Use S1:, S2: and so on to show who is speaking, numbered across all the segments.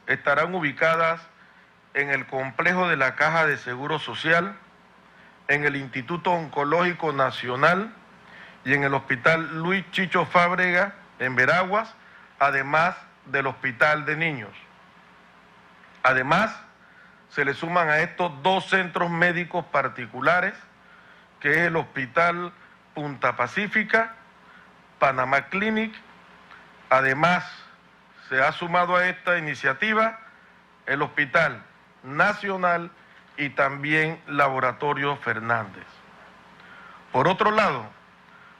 S1: estarán ubicadas en el complejo de la Caja de Seguro Social, en el Instituto Oncológico Nacional y en el Hospital Luis Chicho Fábrega en Veraguas, además del Hospital de Niños. Además, se le suman a estos 2 centros médicos particulares, que es el Hospital Punta Pacífica, Panamá Clinic. Además, se ha sumado a esta iniciativa el Hospital Nacional y también Laboratorio Fernández. Por otro lado,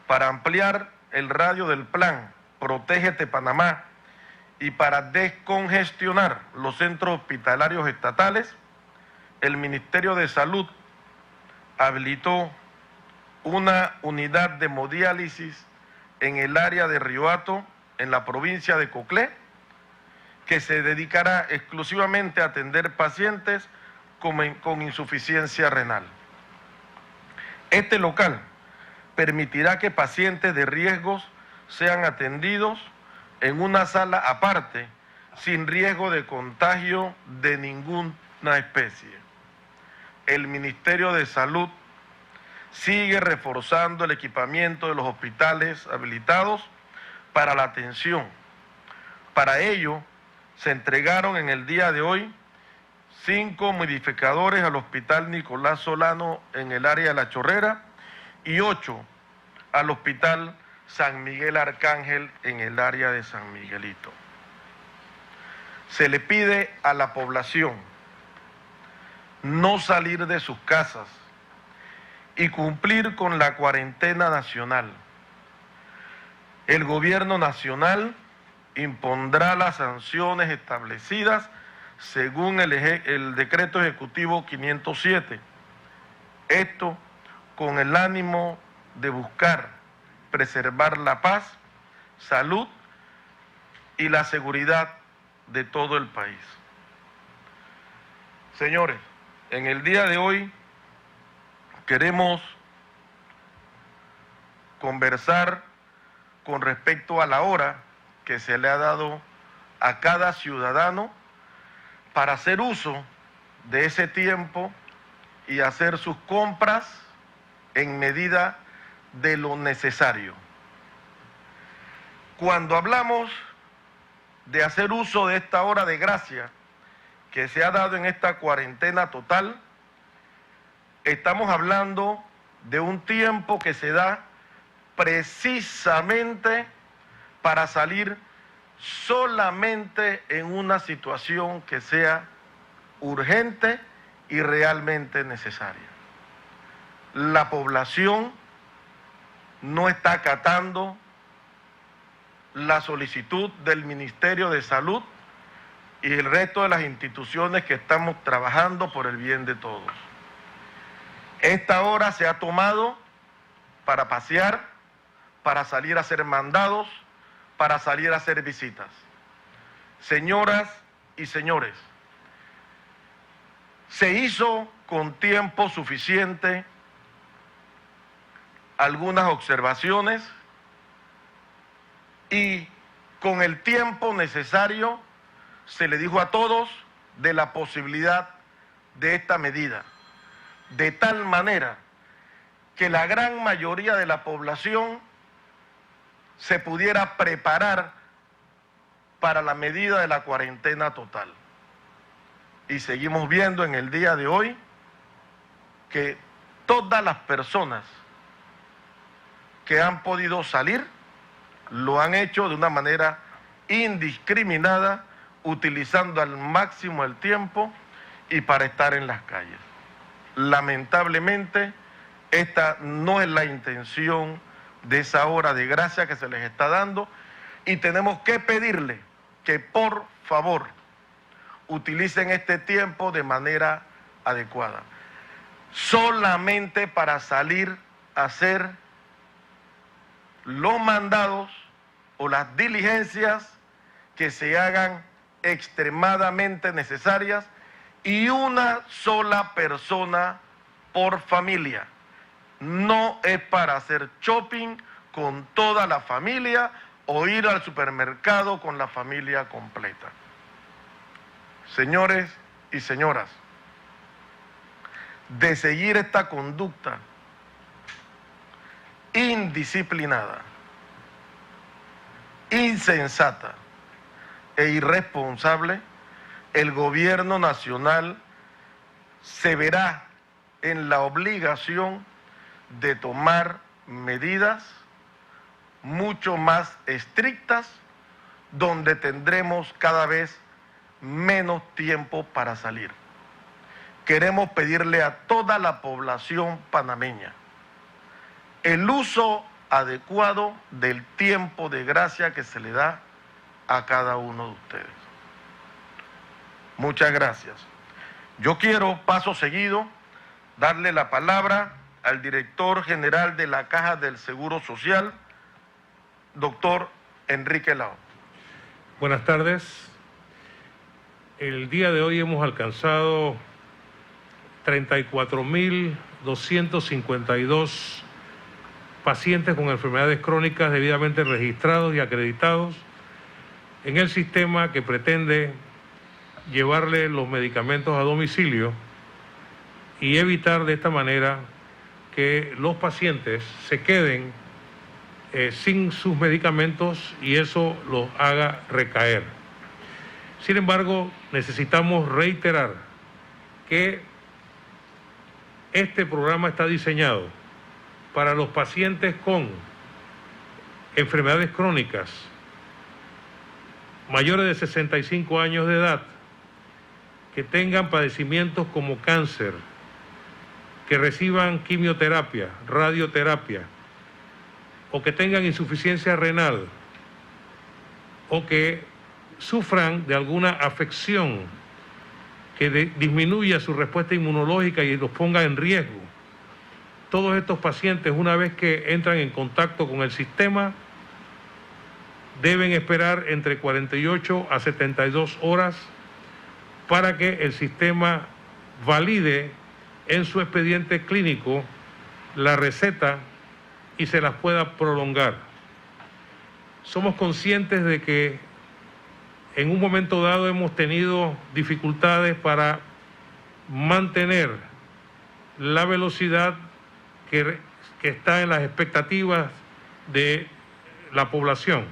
S1: para ampliar el radio del plan Protégete Panamá y para descongestionar los centros hospitalarios estatales, el Ministerio de Salud habilitó una unidad de hemodiálisis en el área de Río Hato, en la provincia de Coclé, que se dedicará exclusivamente a atender pacientes con insuficiencia renal. Este local permitirá que pacientes de riesgos sean atendidos en una sala aparte, sin riesgo de contagio de ninguna especie. El Ministerio de Salud sigue reforzando el equipamiento de los hospitales habilitados para la atención. Para ello, se entregaron en el día de hoy 5 humidificadores al Hospital Nicolás Solano en el área de La Chorrera y 8 al Hospital San Miguel Arcángel en el área de San Miguelito. Se le pide a la población no salir de sus casas y cumplir con la cuarentena nacional. El gobierno nacional impondrá las sanciones establecidas según el decreto ejecutivo 507. Esto con el ánimo de buscar preservar la paz, salud y la seguridad de todo el país. Señores, en el día de hoy queremos conversar con respecto a la hora que se le ha dado a cada ciudadano para hacer uso de ese tiempo y hacer sus compras en medida de lo necesario. Cuando hablamos de hacer uso de esta hora de gracia que se ha dado en esta cuarentena total, estamos hablando de un tiempo que se da precisamente para salir solamente en una situación que sea urgente y realmente necesaria. La población no está acatando la solicitud del Ministerio de Salud y el resto de las instituciones que estamos trabajando por el bien de todos. Esta hora se ha tomado para pasear, para salir a hacer mandados, para salir a hacer visitas. Señoras y señores, se hizo con tiempo suficiente algunas observaciones y con el tiempo necesario se le dijo a todos de la posibilidad de esta medida, de tal manera que la gran mayoría de la población se pudiera preparar para la medida de la cuarentena total. Y seguimos viendo en el día de hoy que todas las personas que han podido salir lo han hecho de una manera indiscriminada, utilizando al máximo el tiempo y para estar en las calles. Lamentablemente, esta no es la intención de esa hora de gracia que se les está dando y tenemos que pedirle que por favor utilicen este tiempo de manera adecuada. Solamente para salir a hacer los mandados o las diligencias que se hagan extremadamente necesarias y una sola persona por familia. No es para hacer shopping con toda la familia o ir al supermercado con la familia completa. señores y señoras, de seguir esta conducta indisciplinada, insensata e irresponsable, el gobierno nacional se verá en la obligación de tomar medidas mucho más estrictas, donde tendremos cada vez menos tiempo para salir. Queremos pedirle a toda la población panameña el uso adecuado del tiempo de gracia que se le da a cada uno de ustedes. Muchas gracias. Yo quiero, paso seguido, darle la palabra al director general de la Caja del Seguro Social, doctor Enrique Lao.
S2: Buenas tardes. El día de hoy hemos alcanzado 34.252 pacientes con enfermedades crónicas debidamente registrados y acreditados en el sistema que pretende llevarle los medicamentos a domicilio y evitar de esta manera que los pacientes se queden sin sus medicamentos y eso los haga recaer. Sin embargo, necesitamos reiterar que este programa está diseñado para los pacientes con enfermedades crónicas mayores de 65 años de edad, que tengan padecimientos como cáncer, que reciban quimioterapia, radioterapia, o que tengan insuficiencia renal, o que sufran de alguna afección que disminuya su respuesta inmunológica y los ponga en riesgo. Todos estos pacientes, una vez que entran en contacto con el sistema, deben esperar entre 48 a 72 horas para que el sistema valide en su expediente clínico la receta y se las pueda prolongar. Somos conscientes de que en un momento dado hemos tenido dificultades para mantener la velocidad que está en las expectativas de la población.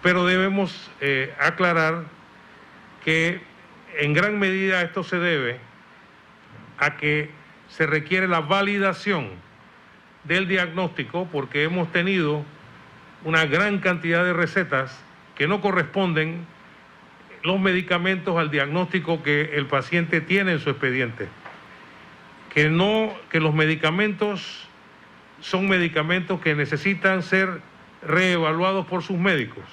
S2: Pero debemos aclarar que en gran medida esto se debe a que se requiere la validación del diagnóstico, porque hemos tenido una gran cantidad de recetas que no corresponden los medicamentos al diagnóstico que el paciente tiene en su expediente. Que los medicamentos son medicamentos que necesitan ser reevaluados por sus médicos.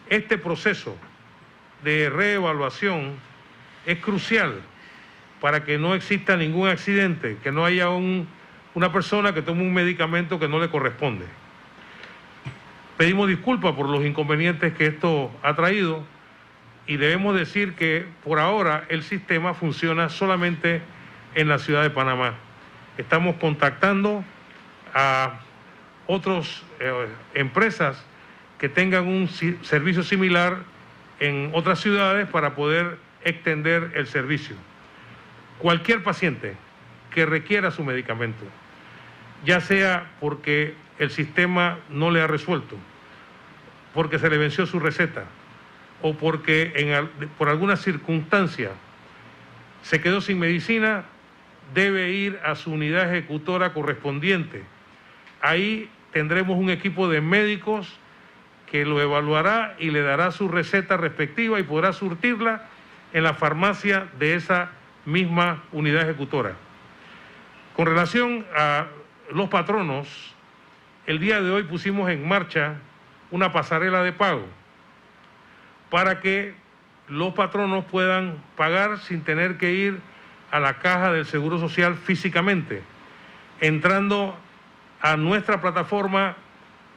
S2: Este proceso de reevaluación es crucial para que no exista ningún accidente, que no haya una persona que tome un medicamento que no le corresponde. Pedimos disculpas por los inconvenientes que esto ha traído y debemos decir que por ahora el sistema funciona solamente en la ciudad de Panamá. Estamos contactando a otras empresas que tengan un servicio similar en otras ciudades para poder extender el servicio. Cualquier paciente que requiera su medicamento, ya sea porque el sistema no le ha resuelto, porque se le venció su receta o porque por alguna circunstancia se quedó sin medicina, debe ir a su unidad ejecutora correspondiente. Ahí tendremos un equipo de médicos que lo evaluará y le dará su receta respectiva y podrá surtirla en la farmacia de esa misma unidad ejecutora. Con relación a los patronos, el día de hoy pusimos en marcha una pasarela de pago para que los patronos puedan pagar sin tener que ir a la Caja del Seguro Social físicamente, entrando a nuestra plataforma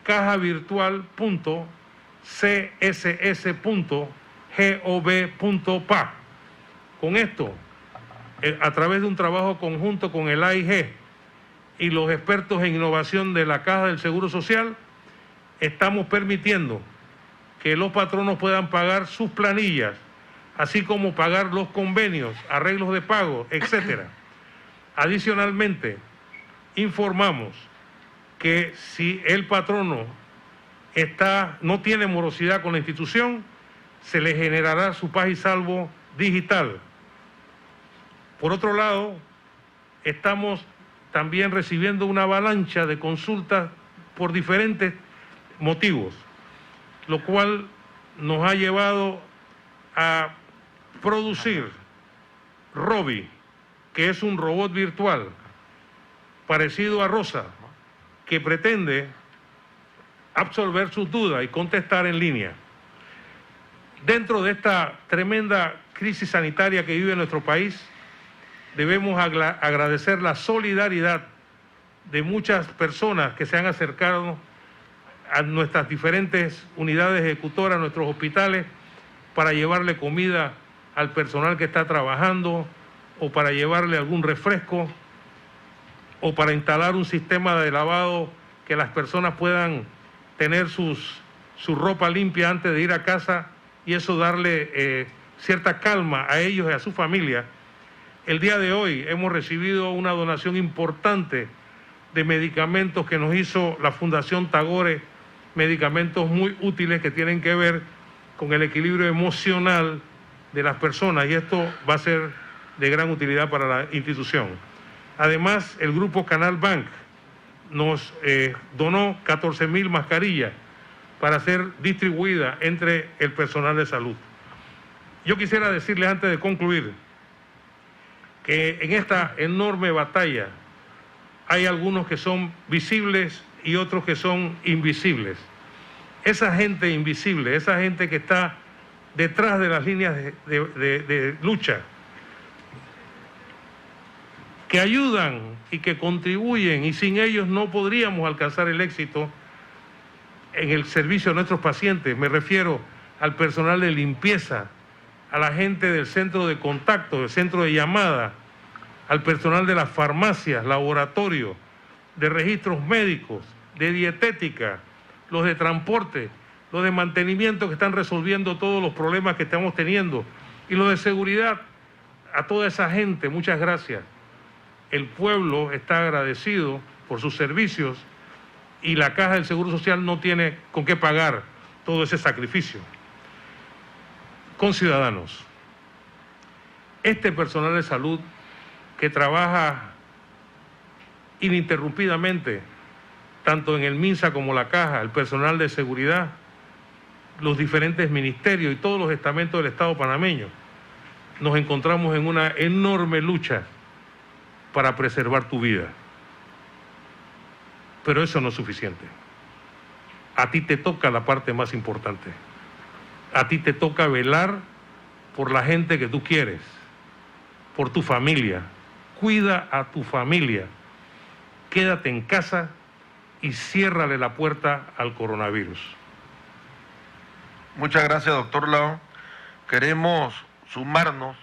S2: cajavirtual.css.gov.pa. Con esto, a través de un trabajo conjunto con el AIG y los expertos en innovación de la Caja del Seguro Social, estamos permitiendo que los patronos puedan pagar sus planillas así como pagar los convenios, arreglos de pago, etc. Adicionalmente, informamos que si el patrono no tiene morosidad con la institución, se le generará su paz y salvo digital. Por otro lado, estamos también recibiendo una avalancha de consultas por diferentes motivos, lo cual nos ha llevado a producir Robi, que es un robot virtual parecido a Rosa, que pretende absolver sus dudas y contestar en línea. Dentro de esta tremenda crisis sanitaria que vive nuestro país, debemos agradecer la solidaridad de muchas personas que se han acercado a nuestras diferentes unidades ejecutoras, a nuestros hospitales, para llevarle comida al personal que está trabajando, o para llevarle algún refresco, o para instalar un sistema de lavado que las personas puedan tener su ropa limpia antes de ir a casa, y eso darle cierta calma a ellos y a su familia. El día de hoy hemos recibido una donación importante de medicamentos que nos hizo la Fundación Tagore, medicamentos muy útiles que tienen que ver con el equilibrio emocional de las personas, y esto va a ser de gran utilidad para la institución. Además, el grupo Canal Bank nos donó 14.000 mascarillas para ser distribuidas entre el personal de salud. Yo quisiera decirles antes de concluir que en esta enorme batalla hay algunos que son visibles y otros que son invisibles. Esa gente invisible, esa gente que está detrás de las líneas de lucha, que ayudan y que contribuyen, y sin ellos no podríamos alcanzar el éxito en el servicio a nuestros pacientes. Me refiero al personal de limpieza, a la gente del centro de contacto, del centro de llamada, al personal de las farmacias, laboratorios, de registros médicos, de dietética, los de transporte, los de mantenimiento que están resolviendo todos los problemas que estamos teniendo, y los de seguridad. A toda esa gente, muchas gracias. El pueblo está agradecido por sus servicios, y la Caja del Seguro Social no tiene con qué pagar todo ese sacrificio. Conciudadanos, este personal de salud que trabaja ininterrumpidamente, tanto en el MINSA como la Caja, el personal de seguridad, los diferentes ministerios y todos los estamentos del Estado panameño, nos encontramos en una enorme lucha para preservar tu vida. Pero eso no es suficiente. A ti te toca la parte más importante. A ti te toca velar por la gente que tú quieres, por tu familia. Cuida a tu familia. Quédate en casa y ciérrale la puerta al coronavirus.
S1: Muchas gracias, doctor Lao. Queremos sumarnos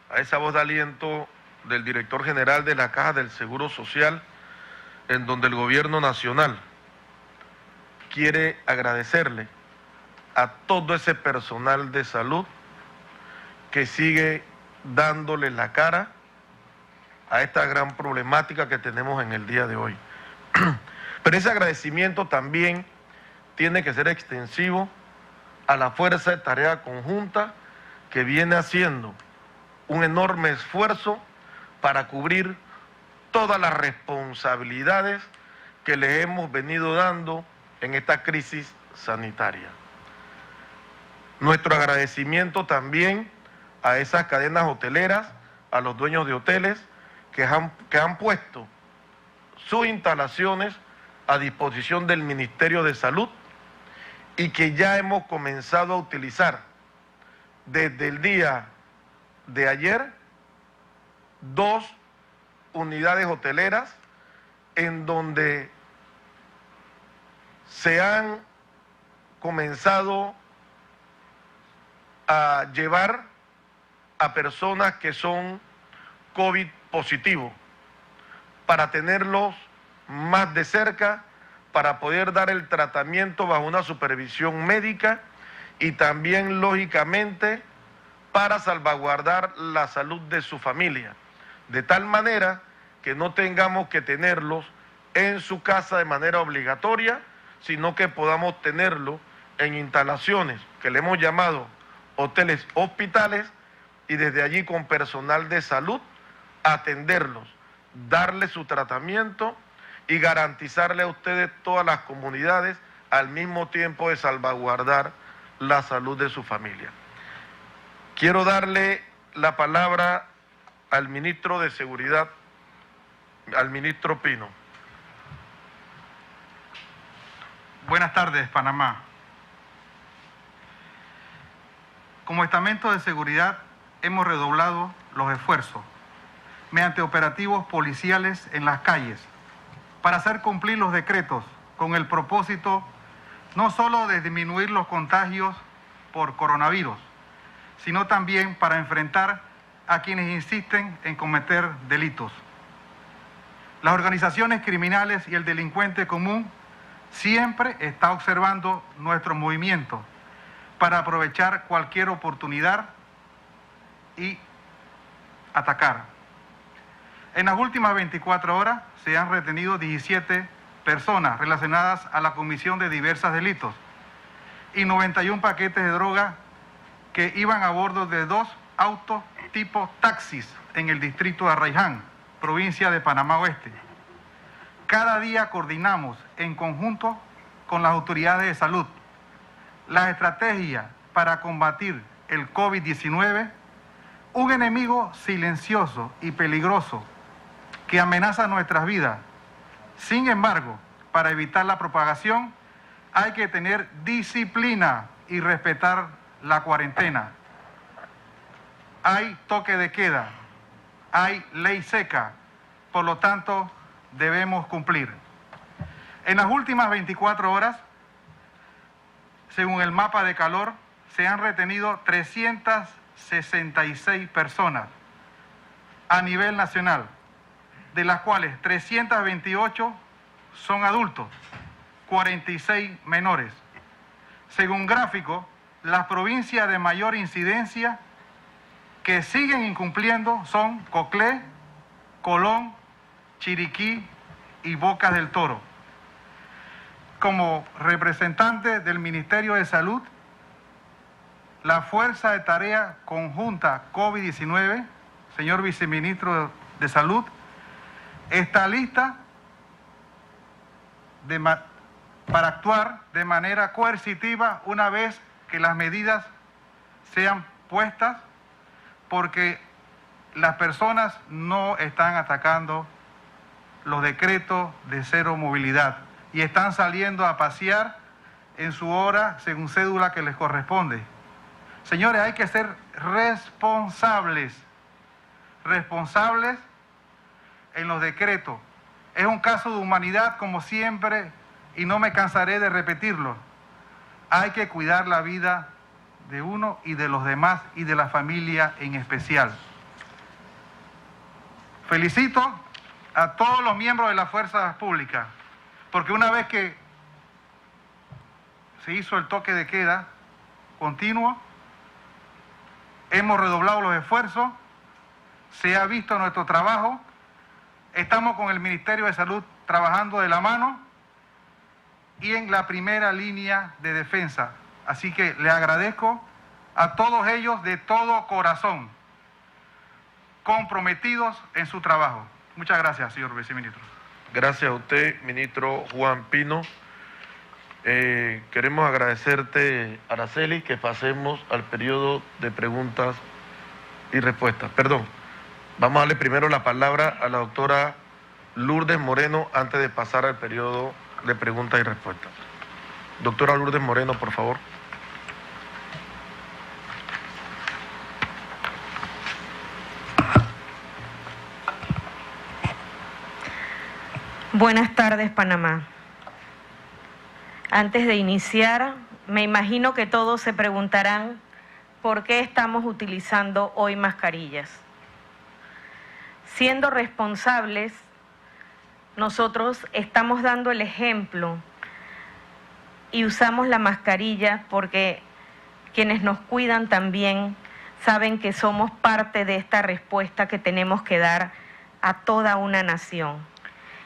S1: a esa voz de aliento del director general de la Caja del Seguro Social, en donde el gobierno nacional quiere agradecerle a todo ese personal de salud que sigue dándole la cara a esta gran problemática que tenemos en el día de hoy. Pero ese agradecimiento también tiene que ser extensivo a la Fuerza de Tarea Conjunta, que viene haciendo un enorme esfuerzo para cubrir todas las responsabilidades que le hemos venido dando en esta crisis sanitaria. Nuestro agradecimiento también a esas cadenas hoteleras, a los dueños de hoteles que han puesto sus instalaciones a disposición del Ministerio de Salud, y que ya hemos comenzado a utilizar desde el día de ayer 2 unidades hoteleras en donde se han comenzado a llevar a personas que son COVID positivos para tenerlos más de cerca, para poder dar el tratamiento bajo una supervisión médica, y también, lógicamente, para salvaguardar la salud de su familia, de tal manera que no tengamos que tenerlos en su casa de manera obligatoria, sino que podamos tenerlo en instalaciones que le hemos llamado hoteles hospitales, y desde allí con personal de salud atenderlos, darles su tratamiento y garantizarle a ustedes todas las comunidades al mismo tiempo de salvaguardar la salud de su familia. Quiero darle la palabra al ministro de Seguridad, al ministro Pino.
S3: Buenas tardes, Panamá. Como estamento de seguridad hemos redoblado los esfuerzos mediante operativos policiales en las calles para hacer cumplir los decretos con el propósito no solo de disminuir los contagios por coronavirus, sino también para enfrentar a quienes insisten en cometer delitos. Las organizaciones criminales y el delincuente común siempre está observando nuestros movimientos para aprovechar cualquier oportunidad y atacar. En las últimas 24 horas se han retenido 17 personas relacionadas a la comisión de diversos delitos y 91 paquetes de droga que iban a bordo de 2 autos tipo taxis en el distrito de Arraiján, provincia de Panamá Oeste. Cada día coordinamos en conjunto con las autoridades de salud las estrategias para combatir el COVID-19, un enemigo silencioso y peligroso que amenaza nuestras vidas. Sin embargo, para evitar la propagación, hay que tener disciplina y respetar la cuarentena. Hay toque de queda, hay ley seca, por lo tanto, debemos cumplir. En las últimas 24 horas, según el mapa de calor, se han retenido 366 personas a nivel nacional, de las cuales 328 son adultos, 46 menores. Según gráfico, las provincias de mayor incidencia que siguen incumpliendo son Coclé, Colón, Chiriquí y Bocas del Toro. Como representante del Ministerio de Salud, la Fuerza de Tarea Conjunta COVID-19, señor Viceministro de Salud, está lista para actuar de manera coercitiva una vez que las medidas sean puestas, porque las personas no están atacando los decretos de cero movilidad y están saliendo a pasear en su hora según cédula que les corresponde. Señores, hay que ser responsables en los decretos. Es un caso de humanidad como siempre y no me cansaré de repetirlo. Hay que cuidar la vida de uno y de los demás y de la familia en especial. Felicito a todos los miembros de las fuerzas públicas, porque una vez que se hizo el toque de queda continuo, hemos redoblado los esfuerzos, se ha visto nuestro trabajo, estamos con el Ministerio de Salud trabajando de la mano y en la primera línea de defensa. Así que le agradezco a todos ellos de todo corazón, comprometidos en su trabajo. Muchas gracias, señor viceministro.
S1: Gracias a usted, ministro Juan Pino. Queremos agradecerte, Araceli, que pasemos al periodo de preguntas y respuestas. Perdón, vamos a darle primero la palabra a la doctora Lourdes Moreno antes de pasar al periodo de preguntas y respuestas. Doctora Lourdes Moreno, por favor.
S4: Buenas tardes, Panamá. Antes de iniciar, me imagino que todos se preguntarán por qué estamos utilizando hoy mascarillas. Siendo responsables, nosotros estamos dando el ejemplo y usamos la mascarilla porque quienes nos cuidan también saben que somos parte de esta respuesta que tenemos que dar a toda una nación.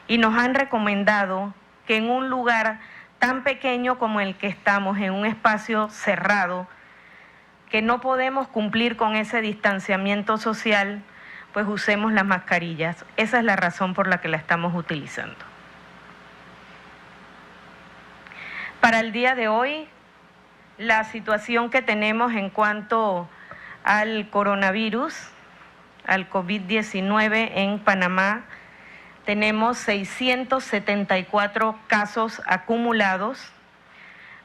S4: Y nos han recomendado que en un lugar tan pequeño como el que estamos, en un espacio cerrado, que no podemos cumplir con ese distanciamiento social, pues usemos las mascarillas. Esa es la razón por la que la estamos utilizando. Para el día de hoy, la situación que tenemos en cuanto al coronavirus, al COVID-19 en Panamá, tenemos 674 casos acumulados,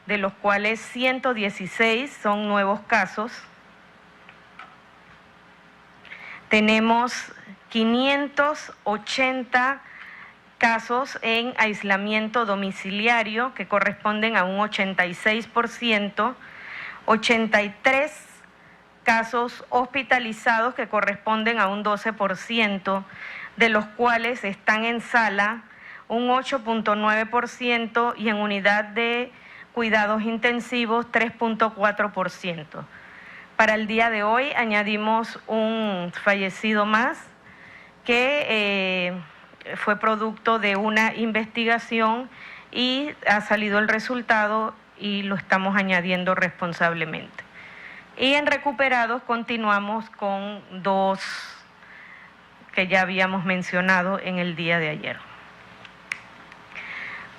S4: de los cuales 116 son nuevos casos. Tenemos 580 casos en aislamiento domiciliario, que corresponden a un 86%, 83 casos hospitalizados, que corresponden a un 12%, de los cuales están en sala un 8.9% y en unidad de cuidados intensivos 3.4%. Para el día de hoy añadimos un fallecido más que fue producto de una investigación y ha salido el resultado y lo estamos añadiendo responsablemente. Y en recuperados continuamos con 2 que ya habíamos mencionado en el día de ayer.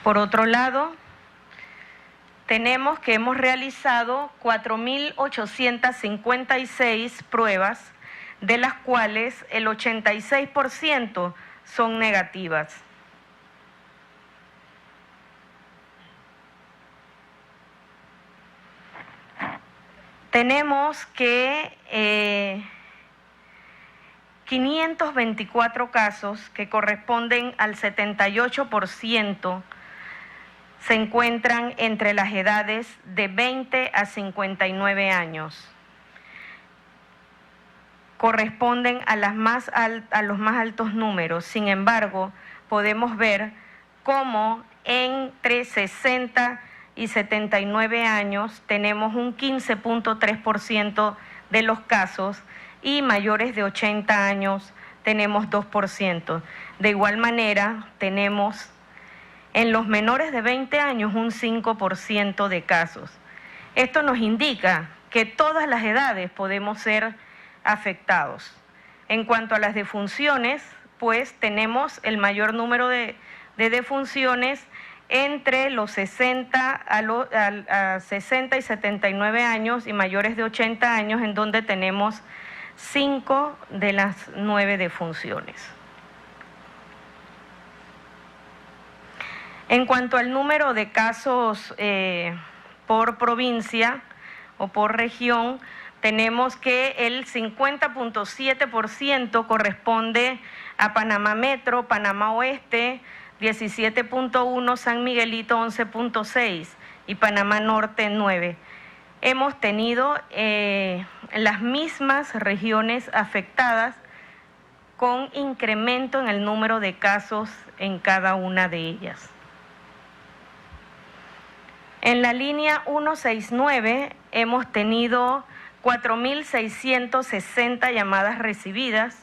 S4: Por otro lado, tenemos que hemos realizado 4.856 pruebas, de las cuales el 86% son negativas. Tenemos que 524 casos, que corresponden al 78%, se encuentran entre las edades de 20 a 59 años. Corresponden a los más altos números. Sin embargo, podemos ver cómo entre 60 y 79 años tenemos un 15.3% de los casos y mayores de 80 años tenemos 2%. De igual manera, tenemos en los menores de 20 años un 5% de casos. Esto nos indica que todas las edades podemos ser afectados. En cuanto a las defunciones, pues tenemos el mayor número de defunciones entre los 60 a 60 y 79 años y mayores de 80 años, en donde tenemos 5 de las 9 defunciones. En cuanto al número de casos por provincia o por región, tenemos que el 50.7% corresponde a Panamá Metro, Panamá Oeste, 17.1%, San Miguelito 11.6% y Panamá Norte 9%. Hemos tenido las mismas regiones afectadas con incremento en el número de casos en cada una de ellas. En la línea 169 hemos tenido 4.660 llamadas recibidas.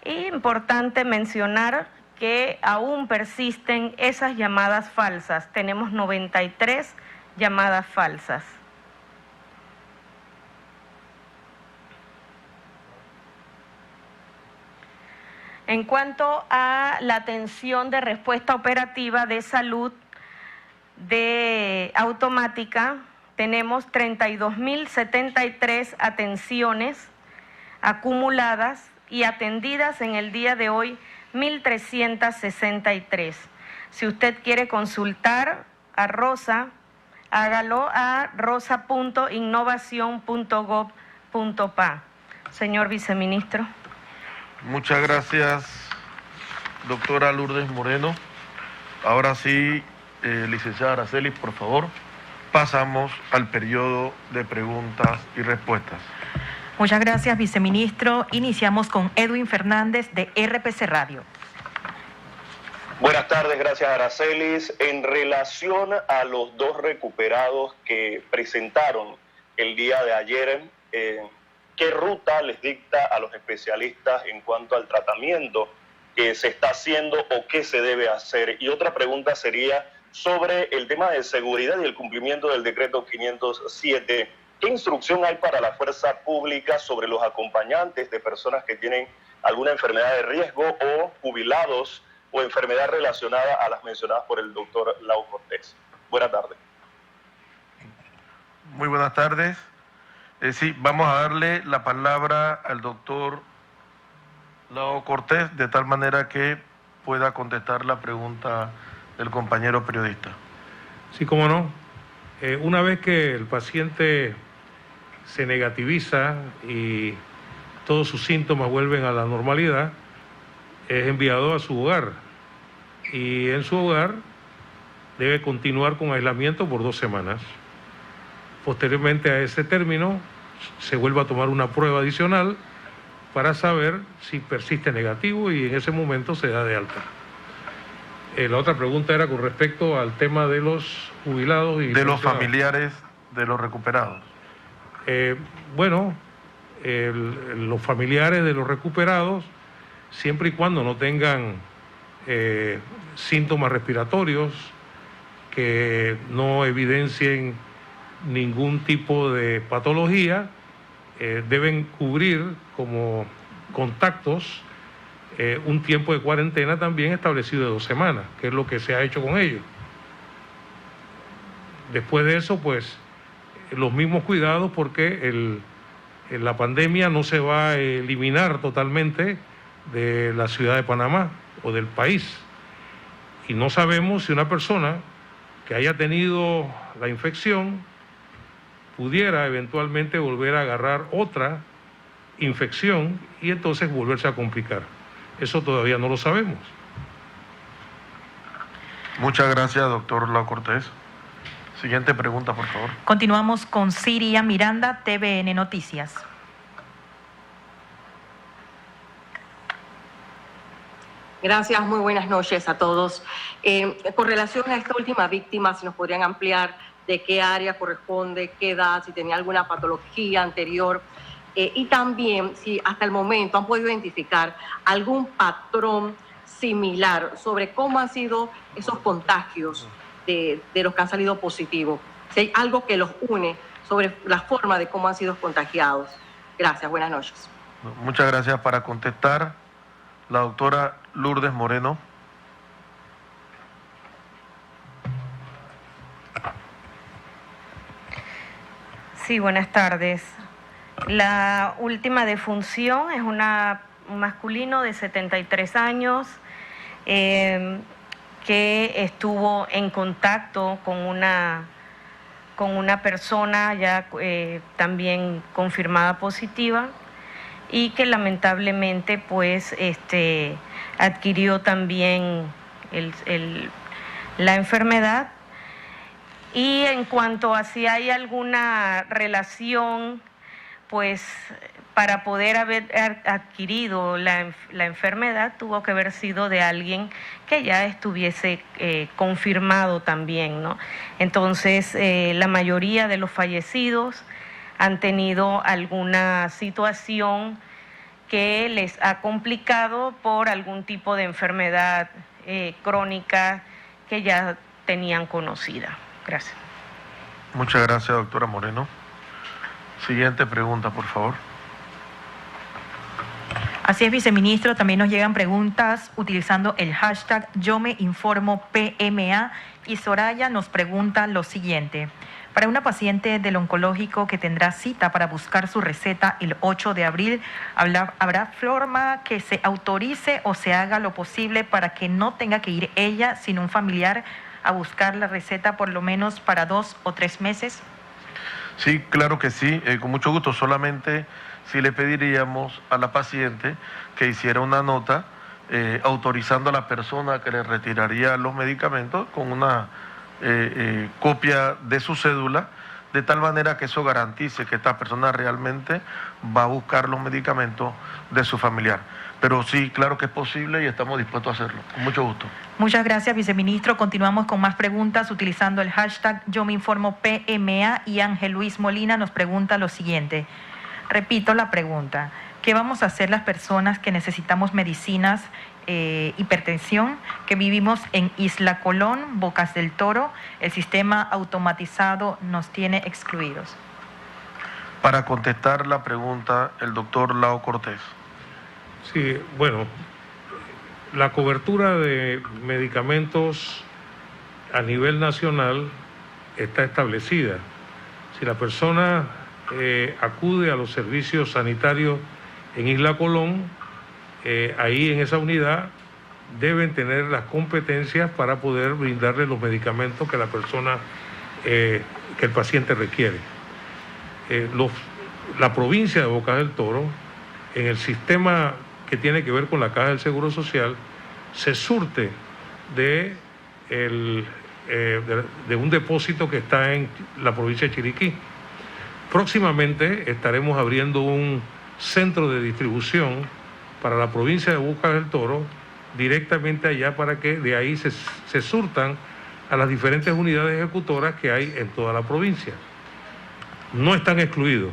S4: Y importante mencionar que aún persisten esas llamadas falsas. Tenemos 93 llamadas falsas. En cuanto a la atención de respuesta operativa de salud automática, tenemos 32.073 atenciones acumuladas y atendidas en el día de hoy 1.363. Si usted quiere consultar a Rosa, hágalo a rosa.innovacion.gov.pa. Señor viceministro.
S1: Muchas gracias, doctora Lourdes Moreno. Ahora sí, licenciada Araceli, por favor, pasamos al periodo de preguntas y respuestas.
S5: Muchas gracias, viceministro. Iniciamos con Edwin Fernández de RPC Radio.
S6: Buenas tardes, gracias Aracelis. En relación a los 2 recuperados que presentaron el día de ayer, ¿qué qué ruta les dicta a los especialistas en cuanto al tratamiento que se está haciendo o qué se debe hacer. Y otra pregunta sería sobre el tema de seguridad y el cumplimiento del decreto 507. ¿Qué instrucción hay para la fuerza pública sobre los acompañantes de personas que tienen alguna enfermedad de riesgo o jubilados o enfermedad relacionada a las mencionadas por el doctor Lau Cortés? Buenas tardes.
S1: Muy buenas tardes. Sí, vamos a darle la palabra al doctor Lau Cortés, de tal manera que pueda contestar la pregunta del compañero periodista.
S2: Sí, cómo no. Una vez que el paciente se negativiza y todos sus síntomas vuelven a la normalidad, es enviado a su hogar. Y en su hogar debe continuar con aislamiento por 2 semanas. Posteriormente a ese término, se vuelve a tomar una prueba adicional para saber si persiste negativo y en ese momento se da de alta. La otra pregunta era con respecto al tema de los jubilados y
S1: de los familiares de los recuperados.
S2: Los familiares de los recuperados, siempre y cuando no tengan síntomas respiratorios que no evidencien ningún tipo de patología, deben cubrir como contactos un tiempo de cuarentena también establecido de 2 semanas, que es lo que se ha hecho con ellos. Después de eso, pues, los mismos cuidados, porque la pandemia no se va a eliminar totalmente de la ciudad de Panamá o del país. Y no sabemos si una persona que haya tenido la infección pudiera eventualmente volver a agarrar otra infección y entonces volverse a complicar. Eso todavía no lo sabemos.
S1: Muchas gracias, doctor Lau Cortés. Siguiente pregunta, por favor.
S5: Continuamos con Siria Miranda, TVN Noticias.
S7: Gracias, muy buenas noches a todos. Con relación a esta última víctima, si nos podrían ampliar de qué área corresponde, qué edad, si tenía alguna patología anterior, y también si hasta el momento han podido identificar algún patrón similar sobre cómo han sido esos contagios de los que han salido positivos, si hay algo que los une sobre la forma de cómo han sido contagiados. Gracias, buenas noches.
S1: Muchas gracias. Para contestar, la doctora Lourdes Moreno.
S4: Sí, buenas tardes. La última defunción es un masculino de 73 años que estuvo en contacto con una persona ya también confirmada positiva y que lamentablemente pues adquirió también la enfermedad. Y en cuanto a si hay alguna relación, pues para poder haber adquirido la enfermedad tuvo que haber sido de alguien que ya estuviese confirmado también, ¿no? Entonces, la mayoría de los fallecidos han tenido alguna situación que les ha complicado por algún tipo de enfermedad crónica que ya tenían conocida. Gracias.
S1: Muchas gracias, doctora Moreno. Siguiente pregunta, por favor.
S5: Así es, viceministro. También nos llegan preguntas utilizando el hashtag Yo Me Informo PMA y Soraya nos pregunta lo siguiente. Para una paciente del oncológico que tendrá cita para buscar su receta el 8 de abril, ¿habrá forma que se autorice o se haga lo posible para que no tenga que ir ella, sino un familiar, a buscar la receta por lo menos para 2 o 3 meses?
S1: Sí, claro que sí, con mucho gusto. Solamente sí le pediríamos a la paciente que hiciera una nota autorizando a la persona que le retiraría los medicamentos con una copia de su cédula, de tal manera que eso garantice que esta persona realmente va a buscar los medicamentos de su familiar. Pero sí, claro que es posible y estamos dispuestos a hacerlo. Con mucho gusto.
S5: Muchas gracias, viceministro. Continuamos con más preguntas utilizando el hashtag Yo Me Informo PMA y Ángel Luis Molina nos pregunta lo siguiente. Repito la pregunta. ¿Qué vamos a hacer las personas que necesitamos medicinas, hipertensión, que vivimos en Isla Colón, Bocas del Toro? El sistema automatizado nos tiene excluidos.
S1: Para contestar la pregunta, el doctor Lao Cortés.
S2: Sí, bueno, la cobertura de medicamentos a nivel nacional está establecida. Si la persona acude a los servicios sanitarios en Isla Colón, ahí en esa unidad deben tener las competencias para poder brindarle los medicamentos que la persona, que el paciente requiere. La provincia de Bocas del Toro, en el sistema que tiene que ver con la Caja del Seguro Social, se surte de un depósito que está en la provincia de Chiriquí. Próximamente estaremos abriendo un centro de distribución para la provincia de Bocas del Toro, directamente allá, para que de ahí se surtan a las diferentes unidades ejecutoras que hay en toda la provincia. No están excluidos.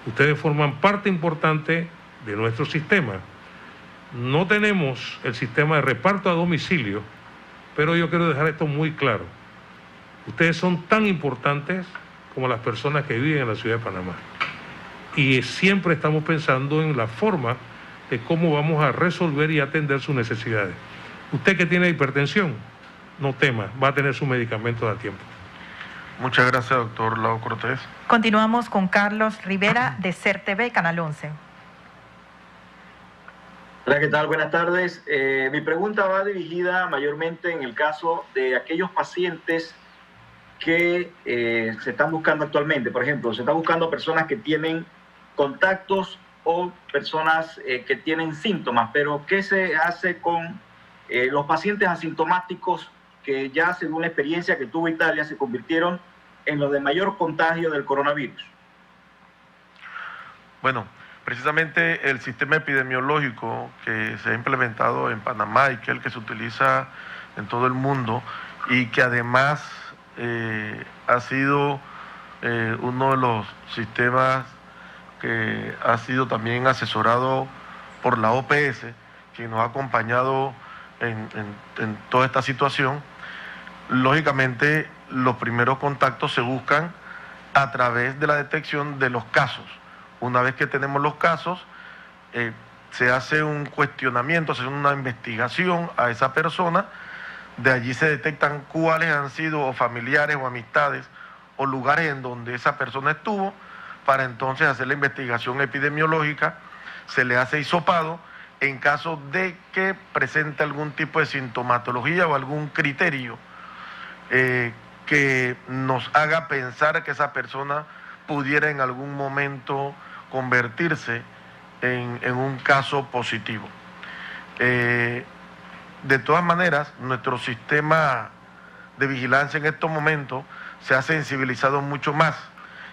S2: Ustedes forman parte importante de nuestro sistema. No tenemos el sistema de reparto a domicilio, pero yo quiero dejar esto muy claro. Ustedes son tan importantes como las personas que viven en la ciudad de Panamá. Y siempre estamos pensando en la forma de cómo vamos a resolver y atender sus necesidades. Usted que tiene hipertensión, no tema, va a tener su medicamento a tiempo.
S1: Muchas gracias, doctor Lao Cortés.
S5: Continuamos con Carlos Rivera de CERTV, Canal 11.
S8: Hola, ¿qué tal? Buenas tardes. Mi pregunta va dirigida mayormente en el caso de aquellos pacientes que se están buscando actualmente. Por ejemplo, se están buscando personas que tienen contactos o personas que tienen síntomas, pero ¿qué se hace con los pacientes asintomáticos que ya, según la experiencia que tuvo Italia, se convirtieron en los de mayor contagio del coronavirus?
S1: Bueno, precisamente el sistema epidemiológico que se ha implementado en Panamá y que es el que se utiliza en todo el mundo y que además ha sido uno de los sistemas que ha sido también asesorado por la OPS, que nos ha acompañado en toda esta situación. Lógicamente, los primeros contactos se buscan a través de la detección de los casos. Una vez que tenemos los casos, se hace un cuestionamiento, se hace una investigación a esa persona. De allí se detectan cuáles han sido o familiares o amistades o lugares en donde esa persona estuvo, para entonces hacer la investigación epidemiológica. Se le hace hisopado en caso de que presente algún tipo de sintomatología o algún criterio que nos haga pensar que esa persona pudiera en algún momento convertirse en un caso positivo. De todas maneras, nuestro sistema de vigilancia en estos momentos se ha sensibilizado mucho más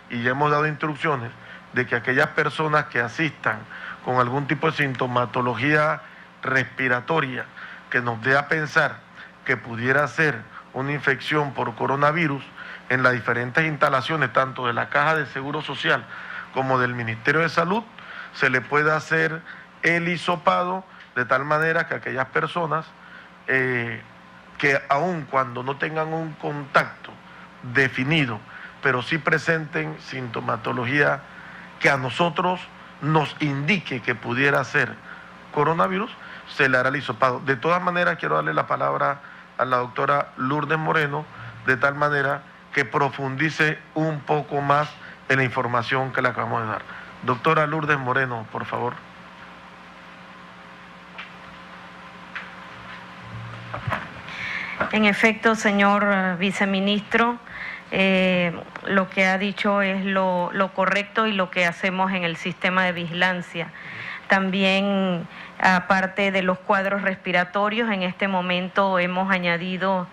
S1: y ya hemos dado instrucciones de que aquellas personas que asistan con algún tipo de sintomatología respiratoria que nos dé a pensar que pudiera ser una infección por coronavirus, en las diferentes instalaciones, tanto de la Caja de Seguro Social como del Ministerio de Salud, se le puede hacer el hisopado de tal manera que aquellas personas que aun cuando no tengan un contacto definido, pero sí presenten sintomatología que a nosotros nos indique que pudiera ser coronavirus, se le hará el hisopado. De todas maneras, quiero darle la palabra a la doctora Lourdes Moreno, de tal manera que profundice un poco más en la información que le acabamos de dar. Doctora Lourdes Moreno, por favor.
S4: En efecto, señor viceministro, lo que ha dicho es lo correcto y lo que hacemos en el sistema de vigilancia. También, aparte de los cuadros respiratorios, en este momento hemos añadido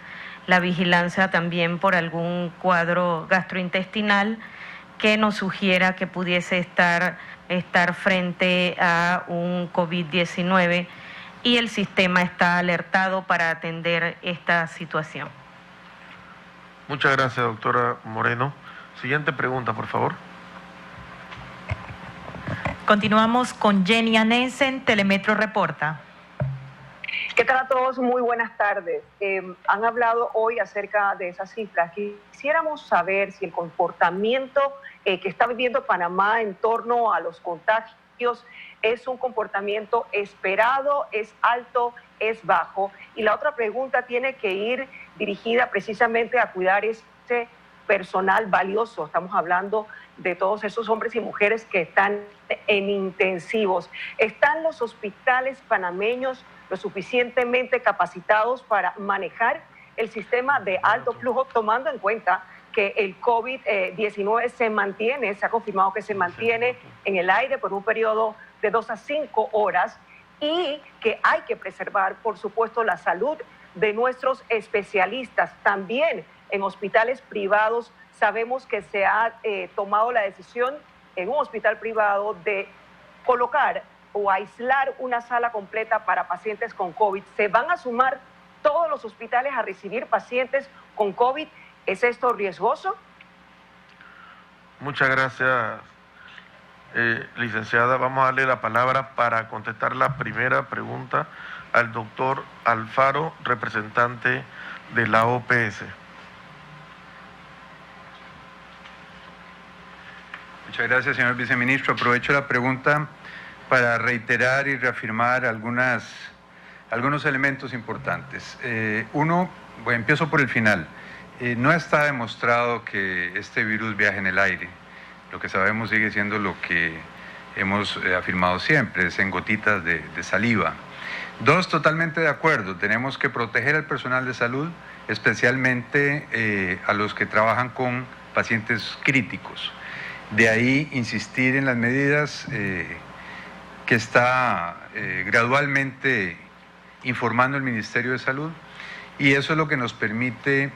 S4: la vigilancia también por algún cuadro gastrointestinal que nos sugiera que pudiese estar frente a un COVID-19, y el sistema está alertado para atender esta situación.
S1: Muchas gracias, doctora Moreno. Siguiente pregunta, por favor.
S5: Continuamos con Jenny Anensen, Telemetro Reporta.
S9: ¿Qué tal a todos? Muy buenas tardes. Han hablado hoy acerca de esas cifras. Quisiéramos saber si el comportamiento que está viviendo Panamá en torno a los contagios es un comportamiento esperado, es alto, es bajo. Y la otra pregunta tiene que ir dirigida precisamente a cuidar ese personal valioso. Estamos hablando de todos esos hombres y mujeres que están en intensivos. ¿Están los hospitales panameños lo suficientemente capacitados para manejar el sistema de alto flujo, tomando en cuenta que el COVID-19 se mantiene, se ha confirmado que se mantiene en el aire por un periodo de 2 a 5 horas y que hay que preservar, por supuesto, la salud de nuestros especialistas? También en hospitales privados sabemos que se ha tomado la decisión en un hospital privado de colocar o aislar una sala completa para pacientes con COVID. ¿Se van a sumar todos los hospitales a recibir pacientes con COVID? ¿Es esto riesgoso?
S1: Muchas gracias, licenciada. Vamos a darle la palabra para contestar la primera pregunta al doctor Alfaro, representante de la OPS.
S10: Muchas gracias, señor viceministro. Aprovecho la pregunta para reiterar y reafirmar algunos elementos importantes. Empiezo por el final. No está demostrado que este virus viaje en el aire. Lo que sabemos sigue siendo lo que hemos afirmado siempre, es en gotitas de saliva. 2, totalmente de acuerdo. Tenemos que proteger al personal de salud, especialmente a los que trabajan con pacientes críticos. De ahí insistir en las medidas que está gradualmente informando el Ministerio de Salud, y eso es lo que nos permite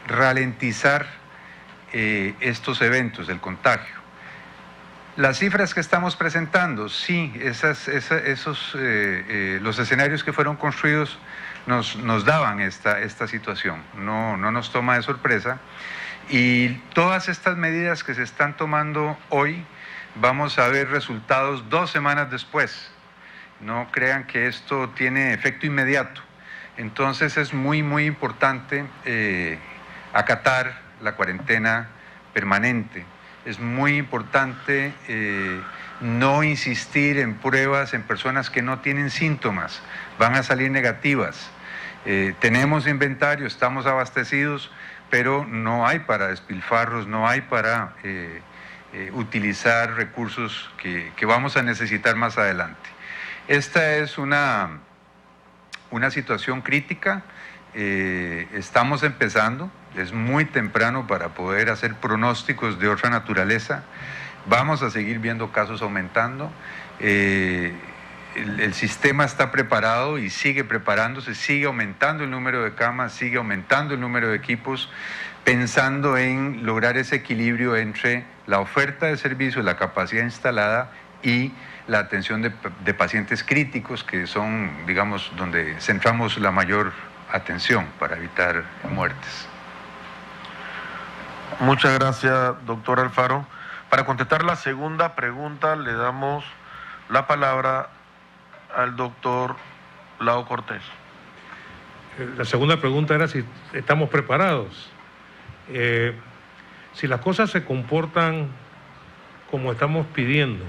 S10: ralentizar estos eventos del contagio. Las cifras que estamos presentando, sí, los escenarios que fueron construidos nos daban esta situación, no nos toma de sorpresa, y todas estas medidas que se están tomando hoy vamos a ver resultados 2 semanas después. No crean que esto tiene efecto inmediato. Entonces es muy importante acatar la cuarentena permanente. Es muy importante no insistir en pruebas en personas que no tienen síntomas, van a salir negativas. Tenemos inventario, estamos abastecidos, pero no hay para despilfarros, no hay para utilizar recursos que vamos a necesitar más adelante. Esta es una situación crítica, estamos empezando, es muy temprano para poder hacer pronósticos de otra naturaleza, vamos a seguir viendo casos aumentando, el sistema está preparado y sigue preparándose, sigue aumentando el número de camas, sigue aumentando el número de equipos, pensando en lograr ese equilibrio entre la oferta de servicio, la capacidad instalada y la atención de pacientes críticos, que son, digamos, donde centramos la mayor atención para evitar muertes.
S1: Muchas gracias, doctor Alfaro. Para contestar la segunda pregunta, le damos la palabra al doctor Lao Cortés.
S2: La segunda pregunta era si estamos preparados. Si las cosas se comportan como estamos pidiendo,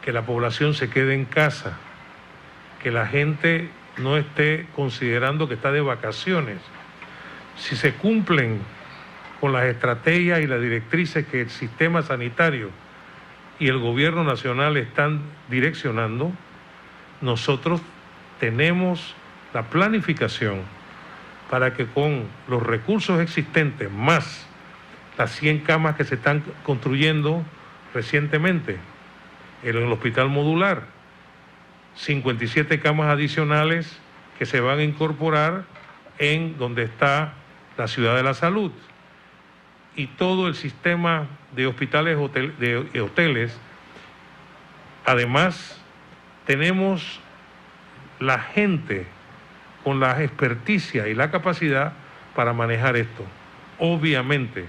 S2: que la población se quede en casa, que la gente no esté considerando que está de vacaciones, si se cumplen con las estrategias y las directrices que el sistema sanitario y el gobierno nacional están direccionando, nosotros tenemos la planificación para que con los recursos existentes, más las 100 camas que se están construyendo recientemente en el hospital modular, 57 camas adicionales que se van a incorporar en donde está la Ciudad de la Salud, y todo el sistema de hospitales de hoteles. Además, tenemos la gente con la experticia y la capacidad para manejar esto. Obviamente,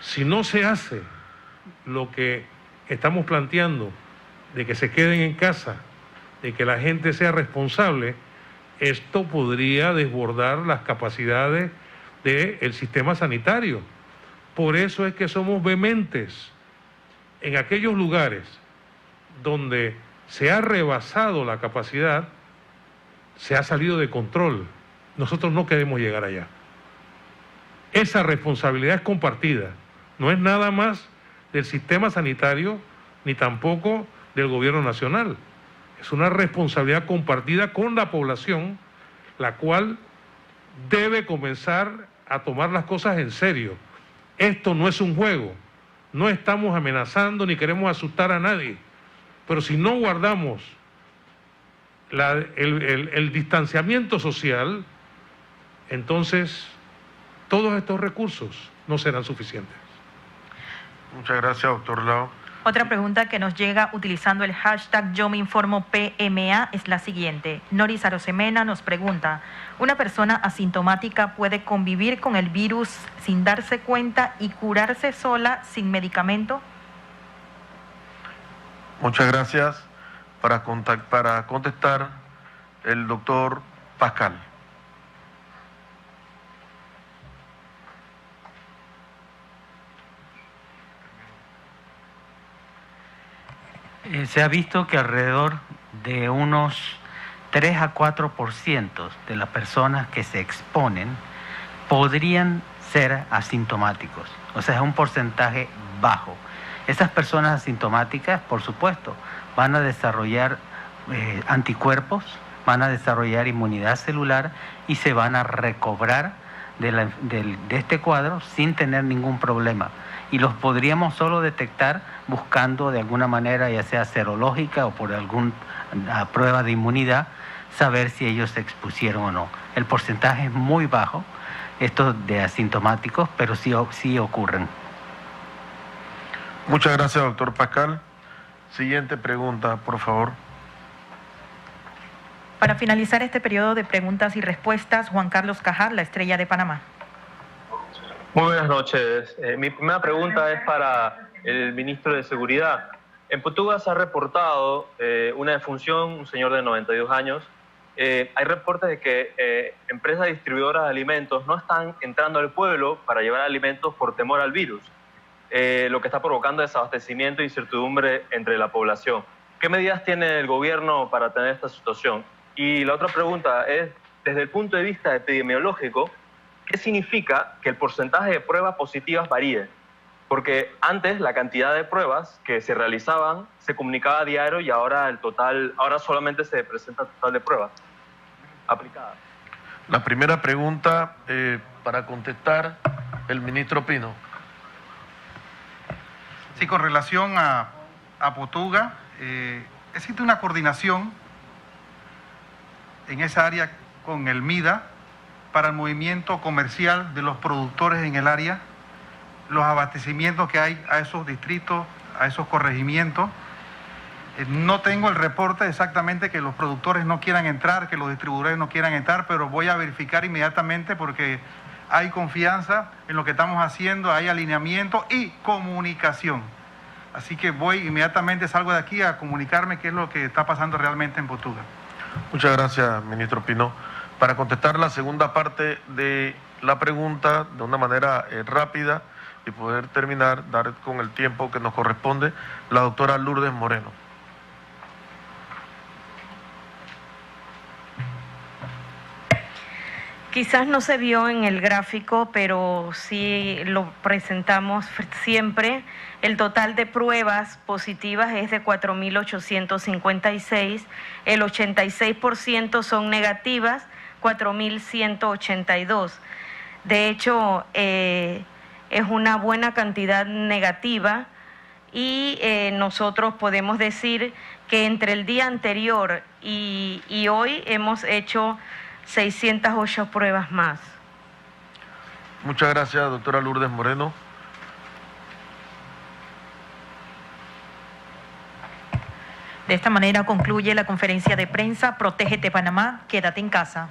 S2: si no se hace lo que estamos planteando de que se queden en casa, de que la gente sea responsable, esto podría desbordar las capacidades del sistema sanitario. Por eso es que somos vehementes en aquellos lugares donde se ha rebasado la capacidad, se ha salido de control. Nosotros no queremos llegar allá. Esa responsabilidad es compartida, no es nada más del sistema sanitario ni tampoco del gobierno nacional. Es una responsabilidad compartida con la población, la cual debe comenzar a tomar las cosas en serio. Esto no es un juego, no estamos amenazando ni queremos asustar a nadie, pero si no guardamos el distanciamiento social, entonces todos estos recursos no serán suficientes.
S1: Muchas gracias, doctor Lao.
S5: Otra pregunta que nos llega utilizando el hashtag Yo Me Informo PMA es la siguiente. Noris Arosemena nos pregunta, ¿una persona asintomática puede convivir con el virus sin darse cuenta y curarse sola sin medicamento?
S1: Muchas gracias. Para contestar, el doctor Pascal.
S11: Se ha visto que alrededor de unos 3 a 4% de las personas que se exponen podrían ser asintomáticos. O sea, es un porcentaje bajo. Esas personas asintomáticas, por supuesto, van a desarrollar anticuerpos, van a desarrollar inmunidad celular y se van a recobrar de este cuadro sin tener ningún problema. Y los podríamos solo detectar buscando de alguna manera, ya sea serológica o por alguna prueba de inmunidad, saber si ellos se expusieron o no. El porcentaje es muy bajo, estos de asintomáticos, pero sí ocurren.
S1: Muchas gracias, doctor Pascal. Siguiente pregunta, por favor.
S5: Para finalizar este periodo de preguntas y respuestas, Juan Carlos Cajar, La Estrella de Panamá.
S12: Muy buenas noches. Mi primera pregunta es para el ministro de Seguridad. En Portugal se ha reportado una defunción, un señor de 92 años. Hay reportes de que empresas distribuidoras de alimentos no están entrando al pueblo para llevar alimentos por temor al virus, lo que está provocando desabastecimiento e incertidumbre entre la población. ¿Qué medidas tiene el gobierno para tener esta situación? Y la otra pregunta es, desde el punto de vista epidemiológico, ¿qué significa que el porcentaje de pruebas positivas varíe? Porque antes la cantidad de pruebas que se realizaban se comunicaba a diario y ahora ahora solamente se presenta el total de pruebas aplicadas.
S1: La primera pregunta, para contestar, el ministro Pino.
S3: Sí, con relación a Potuga, existe una coordinación en esa área con el MIDA para el movimiento comercial de los productores en el área, los abastecimientos que hay a esos distritos, a esos corregimientos. No tengo el reporte exactamente que los productores no quieran entrar, que los distribuidores no quieran entrar, pero voy a verificar inmediatamente porque hay confianza en lo que estamos haciendo, hay alineamiento y comunicación. Así que inmediatamente salgo de aquí a comunicarme qué es lo que está pasando realmente en Potuga.
S1: Muchas gracias, ministro Pino. Para contestar la segunda parte de la pregunta de una manera rápida y poder terminar, dar con el tiempo que nos corresponde, la doctora Lourdes Moreno.
S4: Quizás no se vio en el gráfico, pero sí lo presentamos siempre. El total de pruebas positivas es de 4.856, el 86% son negativas, 4.182. De hecho, es una buena cantidad negativa y nosotros podemos decir que entre el día anterior y hoy hemos hecho 608 pruebas más.
S1: Muchas gracias, doctora Lourdes Moreno.
S5: De esta manera concluye la conferencia de prensa Protégete Panamá, quédate en casa.